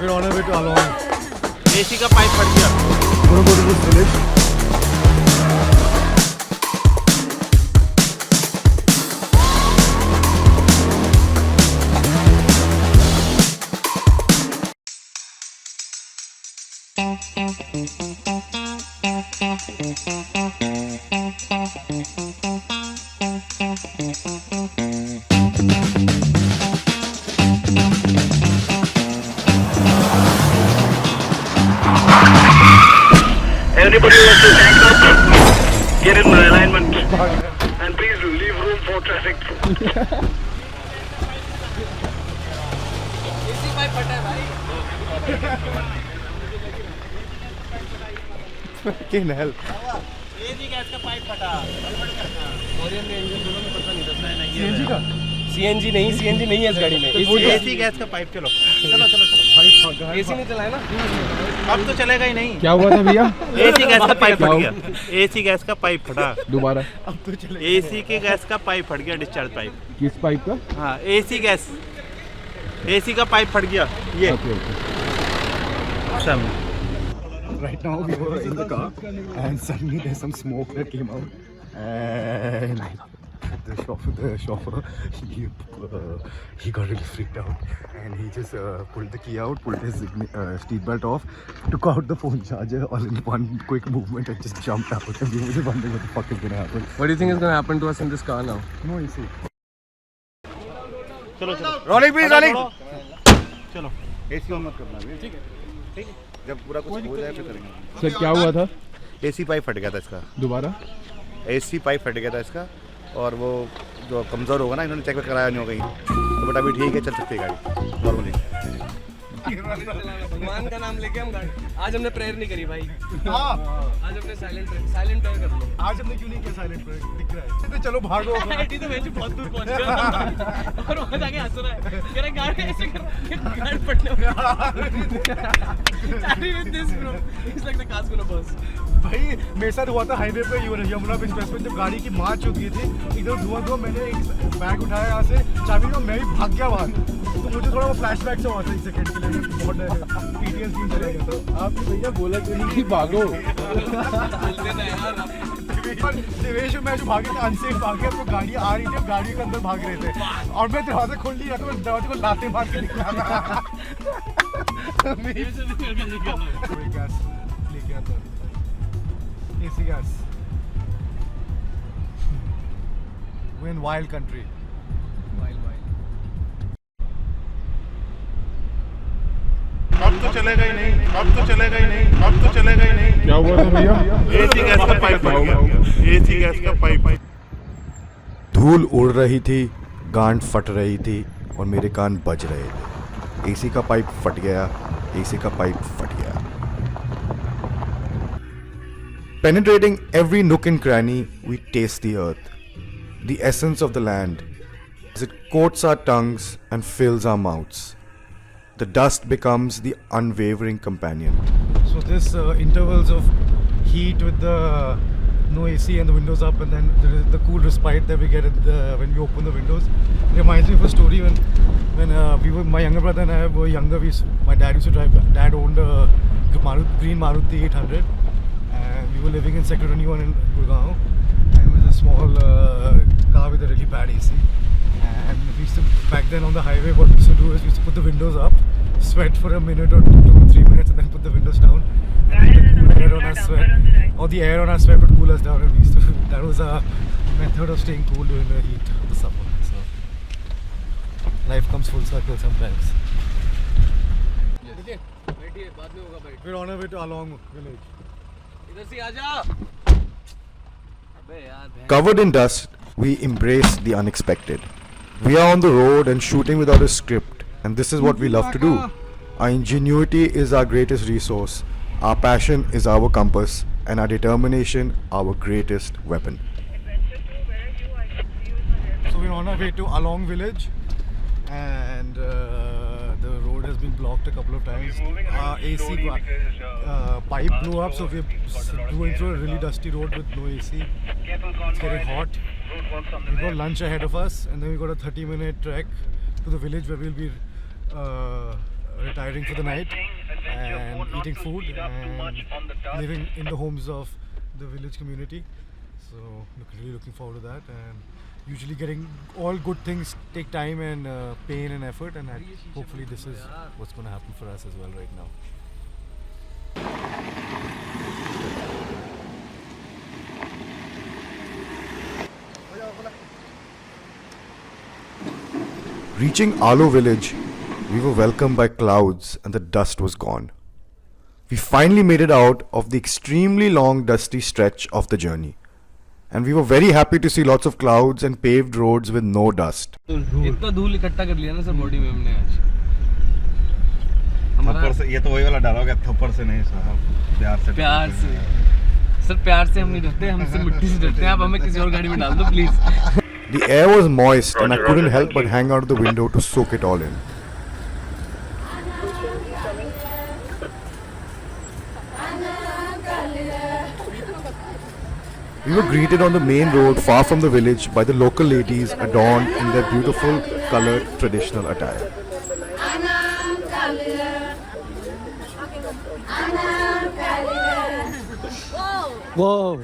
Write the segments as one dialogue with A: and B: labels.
A: We're on our way to Aalo.
B: AC का pipe फट गया.
A: We're going to go to this village.
C: Everybody wants to tank up, get in alignment, and please leave room for traffic.
A: Fucking hell.
B: AC gas का pipe फटा.
A: Korean में engine दोनों में पता नहीं था. CNG का?
B: CNG नहीं है इस गाड़ी में. AC गैस का पाइप. चलो.
A: पाइप फट गया.
B: AC नहीं चलाया ना? अब तो चलेगा ही नहीं.
A: क्या हुआ था भैया?
B: AC गैस का पाइप फट गया. AC गैस का पाइप फटा.
A: दोबारा.
B: अब तो चलेगा. AC के गैस का पाइप फट गया, डिस्चार्ज पाइप.
A: किस पाइप का?
B: हाँ, AC गैस. AC का पाइप फट गया. ये.
A: Okay. Right now we were in the car and suddenly there's some smoke that came out and the chauffeur he got really freaked out and he just pulled the key out, pulled his seat belt off, took out the phone charger all in one quick movement and just jumped out and we were just wondering what the fuck is going to happen.
B: What do you think is going to happen to us in this car now?
A: No AC.
B: चलो.
A: Rolling please, rolling.
B: चलो.
A: AC on मत करना अभी. ठीक है. जब पूरा कुछ हो जाए फिर करेंगे.
D: सर क्या हुआ था?
B: AC पाइप फट गया था इसका.
D: दोबारा?
B: AC पाइप फट गया था इसका और वो जो कमज़ोर होगा ना, इन्होंने चेक कराया नहीं हो गई तो बट अभी ठीक है, चल सकती है गाड़ी नॉर्मली.
E: भगवान का नाम लेके हम गाड़ी. आज हमने प्रेयर नहीं करी भाई. आज हमने साइलेंट प्रेयर कर लो.
A: आज हमने क्यों नहीं किया साइलेंट प्रेयर? दिख रहा है. चलो भागो.
E: आईटी तो वैसे बहुत दूर पहुंच गया और वहां जाके हंस रहा है. कह रहा गाड़ी ऐसे कर गाड़ी फटने वाली with this bro. It's like the cars gonna bust.
A: भाई मेरे साथ हुआ था हाईवे पे यमुना एक्सप्रेस पे जब गाड़ी की मार्च होती थी, इधर धुआं मैंने एक बैग उठाया यहाँ से, चाबी में मैं भी भाग गया बाहर. तो मुझे थोड़ा वो फ्लैशबैक से हुआ था 1 सेकंड के लिए. बहुत PTSD में चला गया. तो आपने भैया बोला क्यों नहीं कि भागो? दिवेश मैं जो भागे थे अनसेफ भागे, तो गाड़ी आ रही थी, गाड़ी के अंदर भाग रहे थे और मैं दरवाजा खोल लिया तो मैं दरवाजे को लाते मार के निकला. लेके आता AC gas. We're in wild country.
B: अब तो चलेगा ही नहीं.
D: क्या हुआ था भैया?
B: AC गैस का पाइप फट गया. AC गैस का पाइप.
F: धूल उड़ रही थी, गांड फट रही थी और मेरे कान बज रहे थे. AC का पाइप फट गया. AC का पाइप फट गया. Penetrating every nook and cranny, we taste the earth, the essence of the land, as it coats our tongues and fills our mouths. The dust becomes the unwavering companion.
A: So this intervals of heat with the no AC and the windows up, and then the cool respite that we get when we open the windows, reminds me of a story when my younger brother and I were younger. My dad used to drive. Dad owned a green Maruti 800. And we were living in Sector 21 in Gurgaon, and it was a small car with a really bad AC. And we used to, back then on the highway, what we used to do is we used to put the windows up, sweat for a minute or 2 or 3 minutes, and then put the windows down. And the cool air on our sweat, or the air on our sweat would cool us down. And we used to, that was our method of staying cool during the heat of the summer. So life comes full circle sometimes. We're on our way to Aalo village.
E: इधर से आजा.
F: Covered in dust, we embrace the unexpected. We are on the road and shooting without a script, and this is what we love to do. Our ingenuity is our greatest resource, our passion is our compass, and our determination our greatest weapon.
A: So we're on our way to Aalo village, and the road has been blocked a couple of times. Our AC pipe blew up, so we're going through a really dusty road with no AC. It's getting hot. We've got lunch ahead of us, and then we've got a 30-minute trek to the village where we'll be retiring for the night and eating food and living in the homes of the village community. So really looking forward to that. And usually getting all good things take time and pain and effort, and hopefully this is what's going to happen for us as well right now.
F: Reaching Aalo village, we were welcomed by clouds and the dust was gone. We finally made it out of the extremely long dusty stretch of the journey. And we were very happy to see lots of clouds and paved roads with no dust.
E: इतना धूल इकट्ठा कर लिया ना sir body में हमने आज.
B: थप्पड़ से, ये तो वही वाला डायलॉग है, थप्पड़ से नहीं साहब, प्यार से.
E: सर प्यार से हम नहीं डरते, हम सिर्फ मिट्टी से डरते हैं. आप हमें किसी और गाड़ी में डाल दो please.
F: The air was moist and I couldn't help but hang out of the window to soak it all in. We were greeted on the main road far from the village by the local ladies adorned in their beautiful colored traditional attire.
A: Whoa!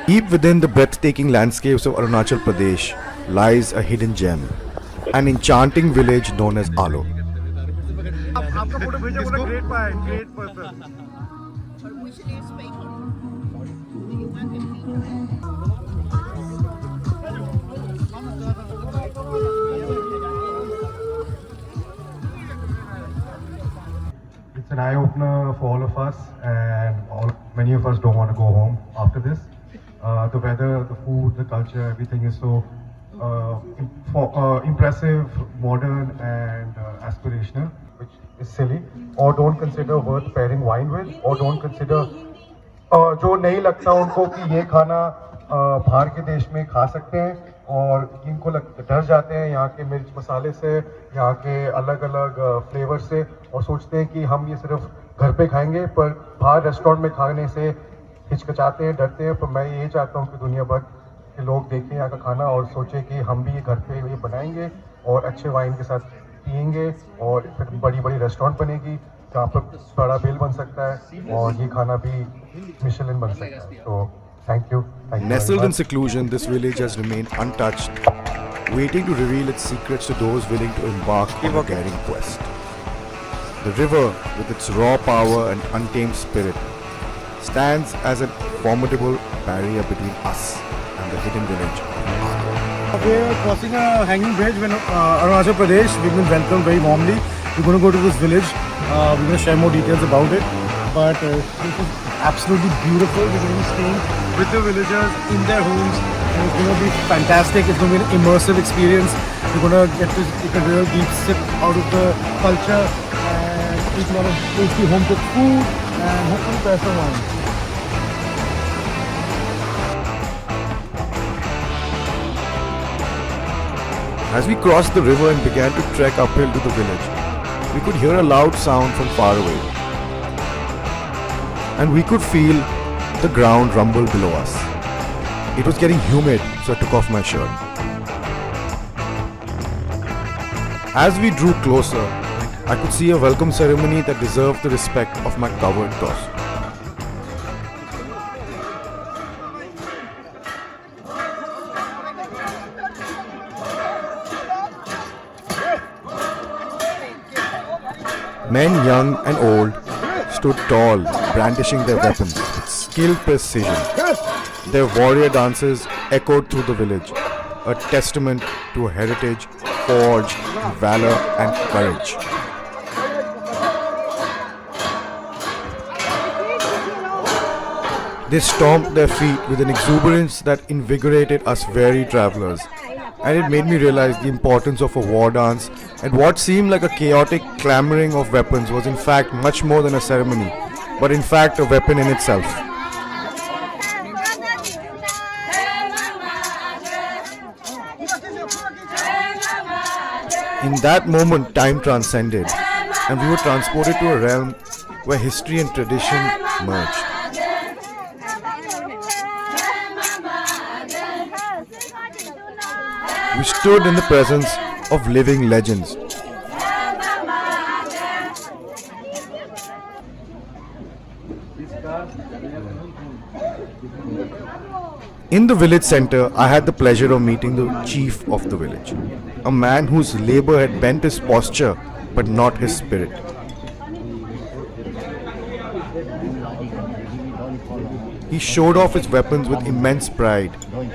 F: Deep within the breathtaking landscapes of Arunachal Pradesh lies a hidden gem, an enchanting village known as Aalo.
A: It's an eye-opener for all of us, and many of us don't want to go home after this. The weather, the food, the culture, everything is so impressive, modern and aspirational, which is silly. Or don't consider worth pairing wine with, or don't consider जो नहीं लगता उनको कि ये खाना बाहर के देश में खा सकते हैं, और इनको डर जाते हैं यहाँ के मिर्च मसाले से, यहाँ के अलग अलग फ्लेवर से, और सोचते हैं कि हम ये सिर्फ घर पे खाएंगे, पर बाहर रेस्टोरेंट में खाने से हिचकिचाते हैं, डरते हैं. पर मैं ये चाहता हूँ कि दुनिया भर के लोग देखें यहाँ का खाना और सोचें कि हम भी ये घर पे ये बनाएंगे और अच्छे वाइन के साथ पियेंगे, और फिर बड़ी बड़ी रेस्टोरेंट बनेगी जहाँ पर बड़ा बिल बन सकता है और ये खाना भी मिशेलिन बन सकता है. तो thank you.
F: Nestled in seclusion, this village has remained untouched, waiting to reveal its secrets to those willing to embark on a daring quest. The river, with its raw power and untamed spirit, stands as a formidable barrier between us and the hidden village.
A: We are crossing a hanging bridge when Arunachal Pradesh. We've been welcomed very warmly. We're going to go to this village. We're going to share more details about it. But this is absolutely beautiful. We're going to be staying with the villagers in their homes, and it's going to be fantastic. It's going to be an immersive experience. We're going to get to take a real deep sip out of the culture and eat a lot of tasty home cooked food and hopefully pair some wine.
F: As we crossed the river and began to trek uphill to the village, we could hear a loud sound from far away. And we could feel the ground rumble below us. It was getting humid, so I took off my shirt. As we drew closer, I could see a welcome ceremony that deserved the respect of my covered torso. Men young and old stood tall, brandishing their weapons with skilled precision. Their warrior dances echoed through the village, a testament to a heritage forged in valor and courage. They stomped their feet with an exuberance that invigorated us weary travelers, and it made me realize the importance of a war dance, and what seemed like a chaotic clamoring of weapons was in fact much more than a ceremony, but in fact a weapon in itself. In that moment, time transcended, and we were transported to a realm where history and tradition merged. We stood in the presence of living legends. In the village center, I had the pleasure of meeting the chief of the village, a man whose labor had bent his posture but not his spirit. He showed off his weapons with immense pride,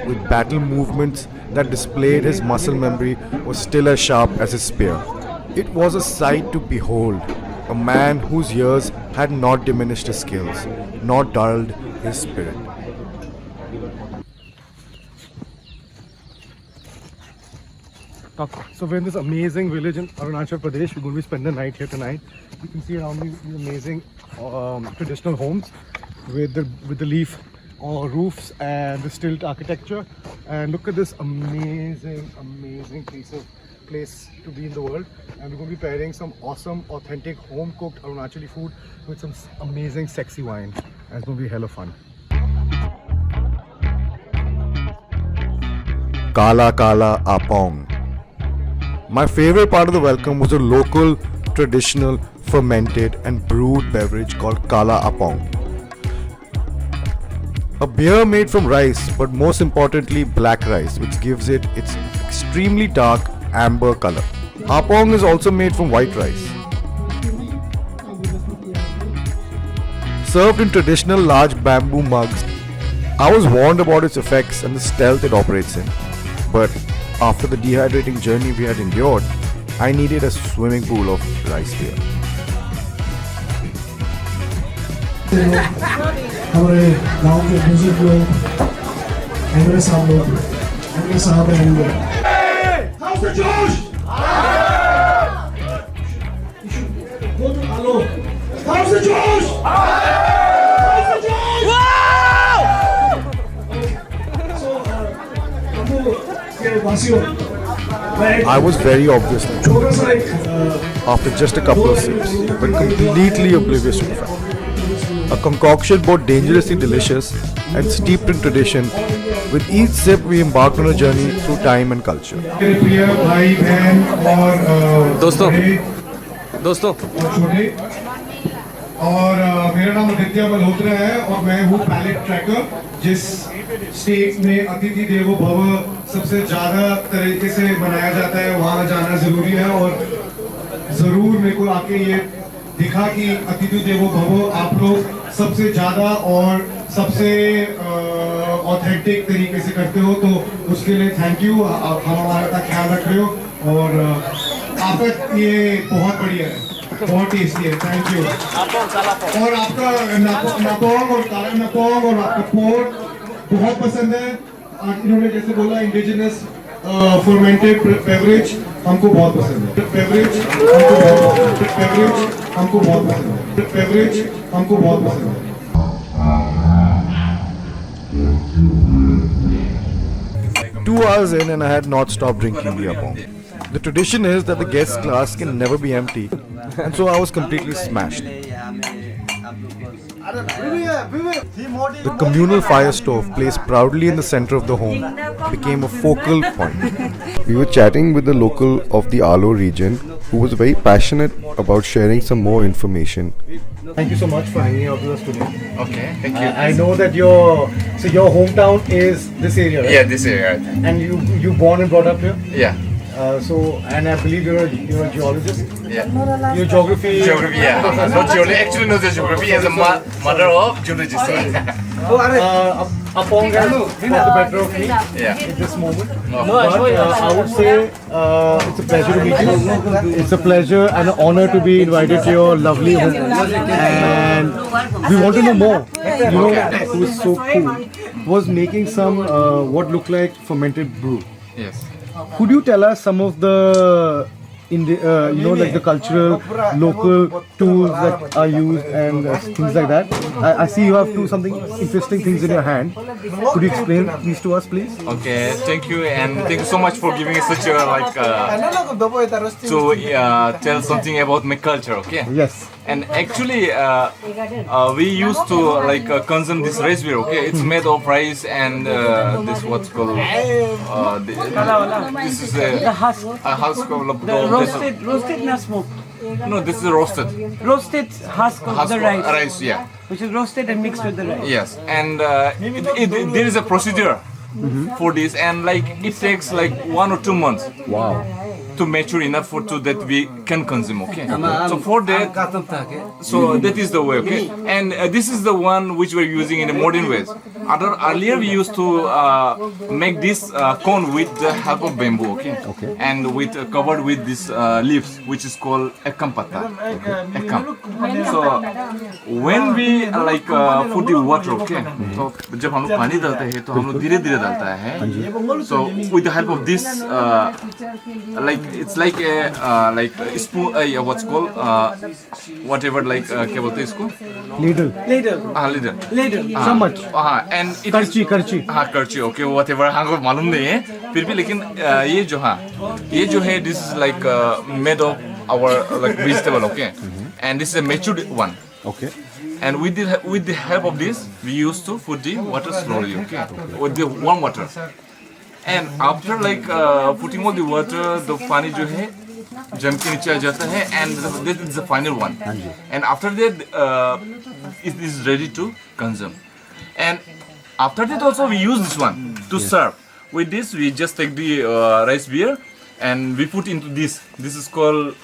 F: with battle movements that displayed his muscle memory was still as sharp as his spear. It was a sight to behold, a man whose years had not diminished his skills, nor dulled his spirit.
A: So we're in this amazing village in Arunachal Pradesh. We're going to spend the night here tonight. You can see around me these amazing traditional homes with the leaf roofs and the stilt architecture. And look at this amazing place to be in the world. And we're going to be pairing some awesome, authentic, home-cooked Arunachali food with some amazing, sexy wine. And it's going to be hella fun.
F: Kala Apong. My favorite part of the welcome was a local, traditional, fermented and brewed beverage called Kala Apong. A beer made from rice, but most importantly black rice, which gives it its extremely dark amber color. Apong is also made from white rice. Served in traditional large bamboo mugs, I was warned about its effects and the stealth it operates in. But after the dehydrating journey we had endured, I needed a swimming pool of rice beer.
D: हमारे गांव के बुजुर्ग लोग Emre साहब and how's the josh go to आलो how's the josh
F: I was very obviously drunk after just a couple of sips, but completely oblivious to the fact. A concoction both dangerously delicious and steeped in tradition. With each sip, we embarked on a journey through time and culture.
E: दोस्तों
A: और मेरा नाम आदित्य मल्होत्रा है और मैं हूँ palette tracker जिस state में अतिथि देवो भव सबसे ज़्यादा तरीके से मनाया जाता है वहाँ जाना ज़रूरी है और ज़रूर मेरे को आके ये दिखा कि अतिथि देवो भव आप लोग सबसे ज़्यादा और सबसे ऑथेंटिक तरीके से करते हो तो उसके लिए थैंक यू आप हमारा का ख्याल रख रहे हो और आपका ये बहुत बढ़िया है बहुत टेस्टी है थैंक यू और आपका नापोंग और काला नापोंग और आपका पोर्क बहुत पसंद है इन्होंने जैसे बोला इंडिजिनस फर्मेंटेड बेवरेज हमको बहुत पसंद है बेवरेज हमको बहुत पसंद है बेवरेज हमको बहुत पसंद है
F: 2 hours in and I had not stopped drinking the apong. The tradition is that the guest glass can never be empty, and so I was completely smashed. The communal fire stove placed proudly in the center of the home became a focal point. We were chatting with the local of the Aalo region who was very passionate about sharing some more information.
A: Thank you so much for hanging out with us today.
G: Okay, thank you.
A: I know that your hometown is this area, right?
G: Yeah, this area.
A: And you born and brought up here?
G: Yeah.
A: And I believe you're a geologist.
G: Yeah.
A: Your geography.
G: Geography, yeah. Not geology. Actually, not the geography. As a mother of geologist.
A: Apong has got the better of me
G: Yeah.
A: at this moment. But I would say it's a pleasure to meet you. It's a pleasure and an honor to be invited to your lovely home. And we want to know more. You know who is so cool was making some what looked like fermented brew.
G: Yes.
A: Could you tell us some of the like the cultural local tools that are used and things like that? I see you have something interesting things in your hand. Could you explain these to us, please?
G: Okay, thank you, and thank you so much for giving us such a to tell something about my culture. Okay.
A: Yes.
G: And actually, we used to consume this rice beer. Okay, it's made of rice and this what's called this is a husk of
E: roasted not smoked.
G: No, this is roasted.
E: Roasted husk of
G: Husk
E: the
G: of
E: rice,
G: yeah.
E: which is roasted and mixed with the rice.
G: Yes, and there is a procedure for this, and like it takes like 1 or 2 months.
F: Wow.
G: To mature enough for to that we can consume. Okay. So for that, so that is the way. Okay. And this is the one which we're using in a modern ways. Earlier we used to make this cone with the help of bamboo. Okay. And with covered with this leaves, which is called ekampata. Ekam. So when we like put the water, okay. So जब हम लोग पानी डालते हैं तो हम लोग धीरे-धीरे डालता है. So with the help of this, like it's like a spoon, what's called whatever like क्या बोलते हैं इसको?
A: Ladle.
E: Ladle.
A: Chammach.
G: And it
A: Karchi.
G: हाँ karchi, okay, whatever हमको मालूम नहीं है. फिर भी लेकिन ये जो है this is like made of our like vegetable, okay. And this is a matured one.
F: Okay.
G: And with the help of this, we used to put the water slowly, okay, with the warm water. And after like putting all the water, the पानी जो है जम के नीचे आ जाता है, and this is the final one. And after that, it is ready to consume. And after that also we use this one to serve. With this, we just take the rice beer and we put into this. This is called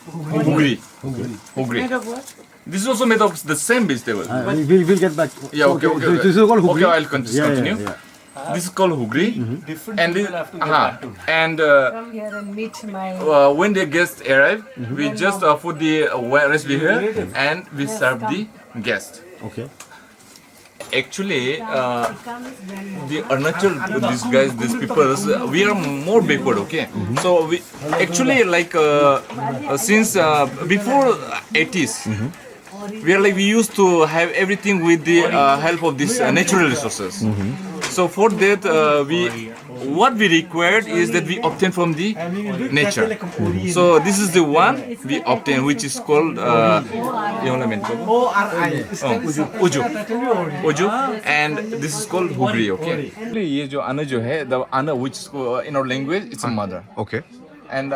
G: hugri.
E: Made of what?
G: This is also made of the same vegetable.
A: We'll get back.
G: Yeah, okay.
A: This is called hugri.
G: Okay, I'll continue.
A: Yeah.
G: This is called hugri. And this, and
H: Come here and meet my.
G: when the guests arrive, we just put the rice beer here and we serve the guest.
F: Okay.
G: Actually, the Arunachal, these people, we are more backward, okay? So we actually like since before 80s, we used to have everything with the help of these natural resources. So for that, what we required is that we obtain from the nature. So this is the one we obtain, which is called uju, and this is called hugri. Okay. ये जो ana जो है, the ana which is in our language, it's a mother.
F: Okay.
G: And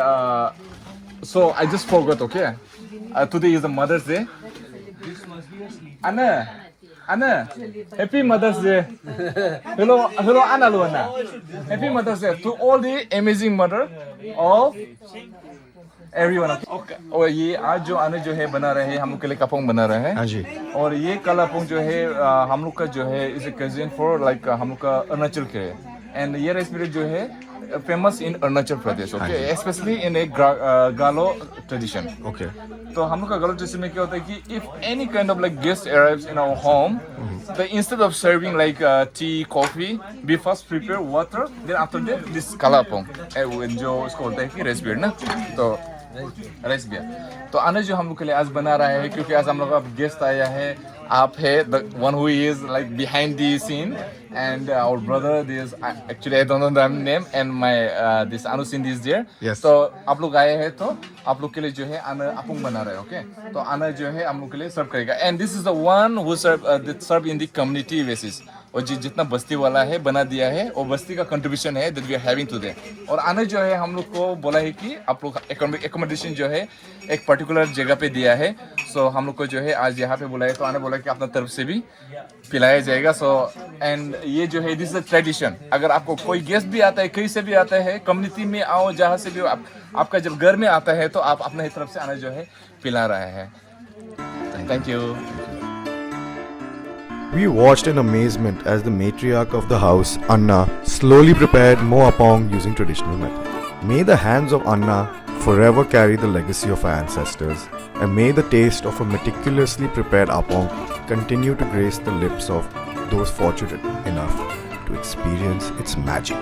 G: so I just forgot. Okay. Today is the Mother's Day. Anna, happy Mother's Day. Hello, Anna Luana. Happy Mother's Day to all the amazing mother of everyone. Okay. और ये आज जो Anna जो है बना रहे हैं, हम लोग के लिए कपोंग बना रहे हैं.
F: हाँ जी.
G: और ये काला पोंग जो है हम लोग का जो है is a cousin for like हम लोग का अरुणाचल के. And ये रेसिपी जो है famous in Arunachal Pradesh, okay, especially in a Galo tradition.
F: Okay.
G: तो हम लोग का Galo tradition में क्या होता है कि if any kind of like guest arrives in our home, instead of serving like tea, coffee, we first prepare water, then after that this Kala Apong, जो इसको बोलते हैं कि rice beer ना, तो rice beer. तो आने जो हम लोग के लिए आज बना रहा है क्योंकि आज हम लोग का गेस्ट आया है, आप है the one who is like behind the scene. And our brother, this actually I don't know the name, and my this Anu Cindy is there.
F: Yes.
G: So आप लोग आए हैं तो आप लोग के लिए जो है आना अपुंग बना रहे हैं, okay? तो आना जो है हम लोग के लिए सर्व करेगा. And this is the one who serve in the community basis. और जितना बस्ती वाला है बना दिया है और बस्ती का कंट्रीब्यूशन है that we are having today. और आना जो है हम लोग को बोला है कि आप लोग accommodation जो है एक पर्टिकुलर जगह पे दिया है. So हम लोग को जो है आज यहाँ पे बोला है तो आना बोला कि अपना तरफ से भी पिलाया जाएगा. So and ये जो है this is a tradition. अगर आपको कोई गेस्ट भी आता है, कहीं से भी आता है, कम्युनिटी में आओ, जहाँ से भी आपका जब घर में आता है तो आप अपने तरफ से आना जो है पिला रहा है. Thank you.
F: We watched in amazement as the matriarch of the house, Anna, slowly prepared mo apong using traditional method. May the hands of Anna forever carry the legacy of our ancestors, and may the taste of a meticulously prepared apong continue to grace the lips of those fortunate enough to experience its magic.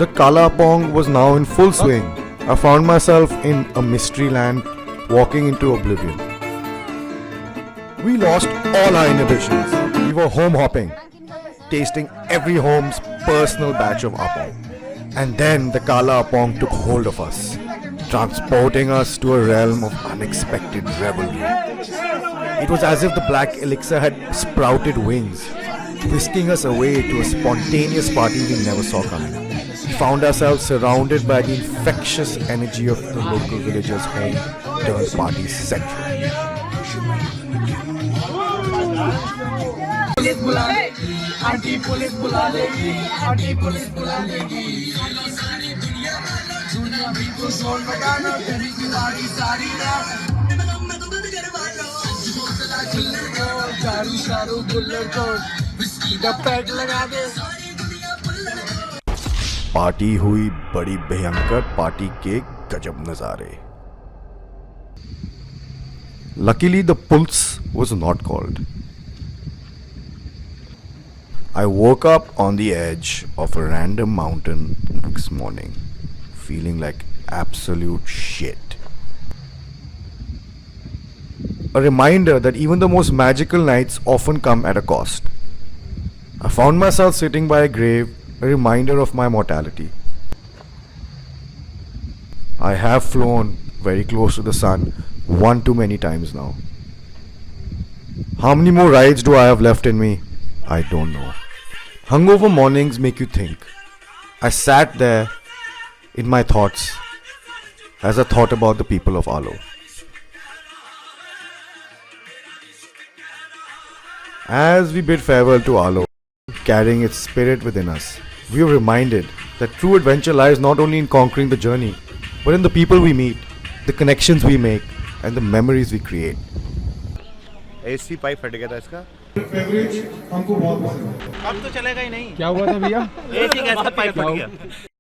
F: The Kala Apong was now in full swing. I found myself in a mystery land, walking into oblivion. We lost all our inhibitions. We were home hopping, tasting every home's personal batch of apong. And then the Kala Apong took hold of us, transporting us to a realm of unexpected revelry. It was as if the black elixir had sprouted wings, whisking us away to a spontaneous party we never saw coming. We found ourselves surrounded by the infectious energy of the local villagers' home turned party central. Party हुई बड़ी भयंकर party के गजब नजारे. Luckily the pulse was not called. I woke up on the edge of a random mountain next morning, feeling like absolute shit. A reminder that even the most magical nights often come at a cost. I found myself sitting by a grave, a reminder of my mortality. I have flown very close to the sun one too many times now. How many more rides do I have left in me? I don't know. Hungover mornings make you think. I sat there in my thoughts as I thought about the people of Aalo. As we bid farewell to Aalo, carrying its spirit within us, we are reminded that true adventure lies not only in conquering the journey, but in the people we meet, the connections we make, and the memories we create.
B: AC pipe फट गया था इसका.
D: Beverage हमको बहुत पसंद है.
E: अब तो चलेगा ही नहीं.
A: क्या हुआ था भैया?
E: AC कैसे पाइप फट गया?